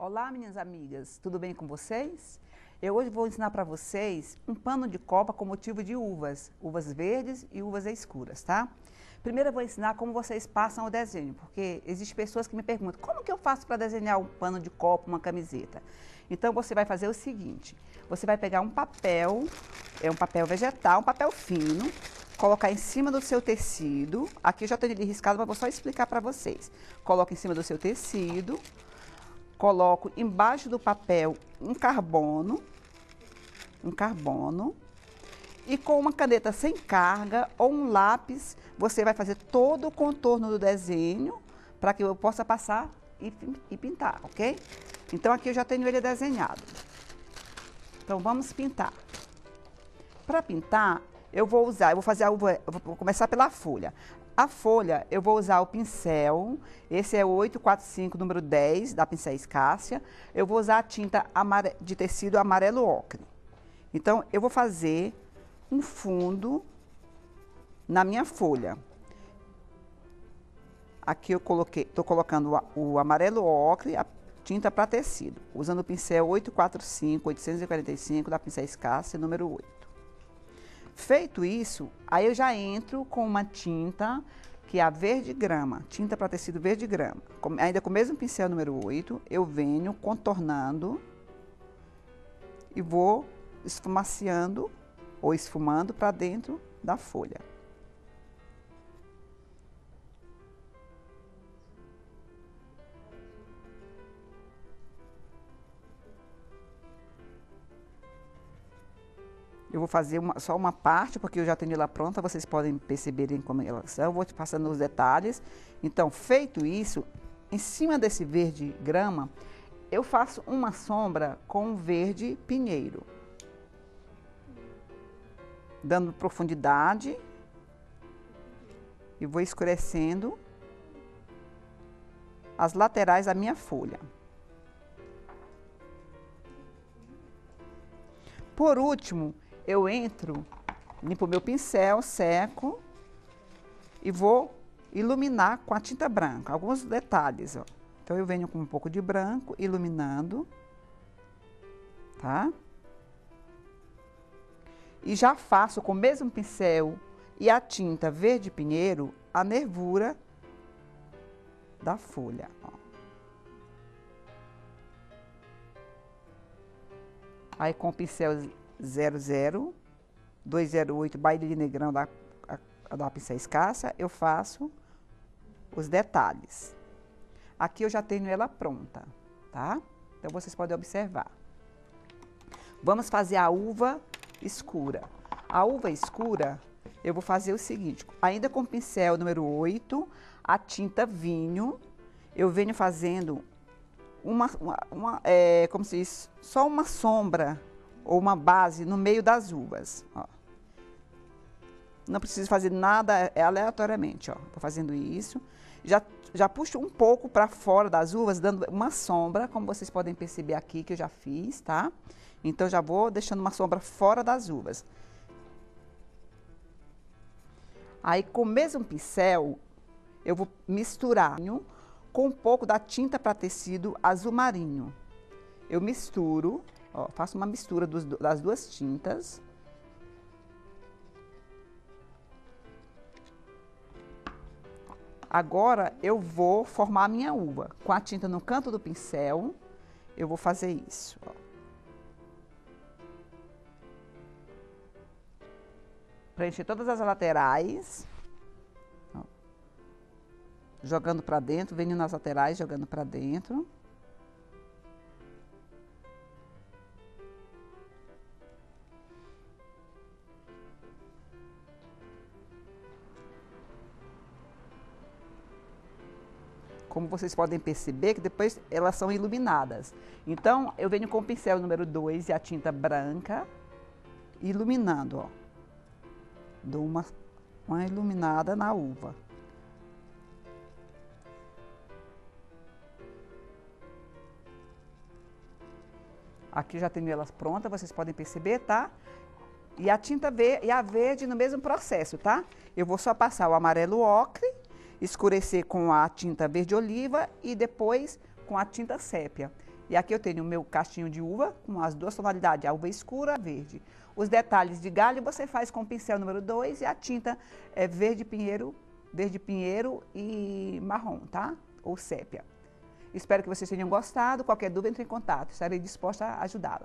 Olá, minhas amigas, tudo bem com vocês? Eu hoje vou ensinar para vocês um pano de copa com motivo de uvas verdes e uvas escuras, tá? Primeiro eu vou ensinar como vocês passam o desenho, porque existem pessoas que me perguntam, como que eu faço para desenhar um pano de copa, uma camiseta? Então você vai fazer o seguinte, você vai pegar um papel vegetal, um papel fino, colocar em cima do seu tecido, aqui eu já tenho ele riscado, mas vou só explicar para vocês. Coloca em cima do seu tecido, coloco embaixo do papel um carbono, e com uma caneta sem carga ou um lápis, você vai fazer todo o contorno do desenho para que eu possa passar e pintar, ok? Então aqui eu já tenho ele desenhado. Então vamos pintar. Para pintar, eu vou começar pela folha. A folha, eu vou usar o pincel, esse é o 845, número 10, da Pincéis Cássia. Eu vou usar a tinta de tecido amarelo ocre. Então, eu vou fazer um fundo na minha folha. Aqui eu estou colocando o amarelo ocre, a tinta para tecido, usando o pincel 845, 845, da Pincéis Cássia, número 8. Feito isso, aí eu já entro com uma tinta que é a verde grama, tinta para tecido verde grama. Ainda com o mesmo pincel número 8, eu venho contornando e vou esfumaciando ou esfumando para dentro da folha. Eu vou fazer só uma parte, porque eu já tenho ela pronta, vocês podem perceberem como elas são. Eu vou te passando os detalhes. Então, feito isso, em cima desse verde grama, eu faço uma sombra com verde pinheiro. Dando profundidade. E vou escurecendo as laterais da minha folha. Por último, eu limpo meu pincel, seco e vou iluminar com a tinta branca, alguns detalhes, ó. Então, eu venho com um pouco de branco, iluminando, tá? E já faço com o mesmo pincel e a tinta verde pinheiro a nervura da folha, ó. Aí, com o pincel 208 baile de negrão da Pincéis Cássia, eu faço os detalhes. Aqui eu já tenho ela pronta, tá? Então, vocês podem observar. Vamos fazer a uva escura. A uva escura, eu vou fazer o seguinte, ainda com o pincel número 8, a tinta vinho, eu venho fazendo como se diz, só uma sombra ou uma base no meio das uvas, ó. Não preciso fazer nada aleatoriamente, ó. Tô fazendo isso. Já puxo um pouco para fora das uvas, dando uma sombra, como vocês podem perceber aqui que eu já fiz, tá? Então, já vou deixando uma sombra fora das uvas. Aí, com o mesmo pincel, eu vou misturar com um pouco da tinta para tecido azul marinho. Eu misturo, ó, faço uma mistura das duas tintas. Agora, eu vou formar a minha uva. Com a tinta no canto do pincel, eu vou fazer isso, ó. Preencher todas as laterais. Ó. Jogando para dentro, venho nas laterais, jogando para dentro. Como vocês podem perceber, que depois elas são iluminadas. Então, eu venho com o pincel número 2 e a tinta branca, iluminando, ó. Dou uma iluminada na uva. Aqui já tenho elas prontas, vocês podem perceber, tá? E a tinta verde, e a verde no mesmo processo, tá? Eu vou só passar o amarelo ocre, escurecer com a tinta verde oliva e depois com a tinta sépia. E aqui eu tenho o meu cachinho de uva, com as duas tonalidades, a uva escura e a verde. Os detalhes de galho você faz com o pincel número 2 e a tinta é verde pinheiro e marrom, tá? Ou sépia. Espero que vocês tenham gostado. Qualquer dúvida, entre em contato. Estarei disposta a ajudá-la.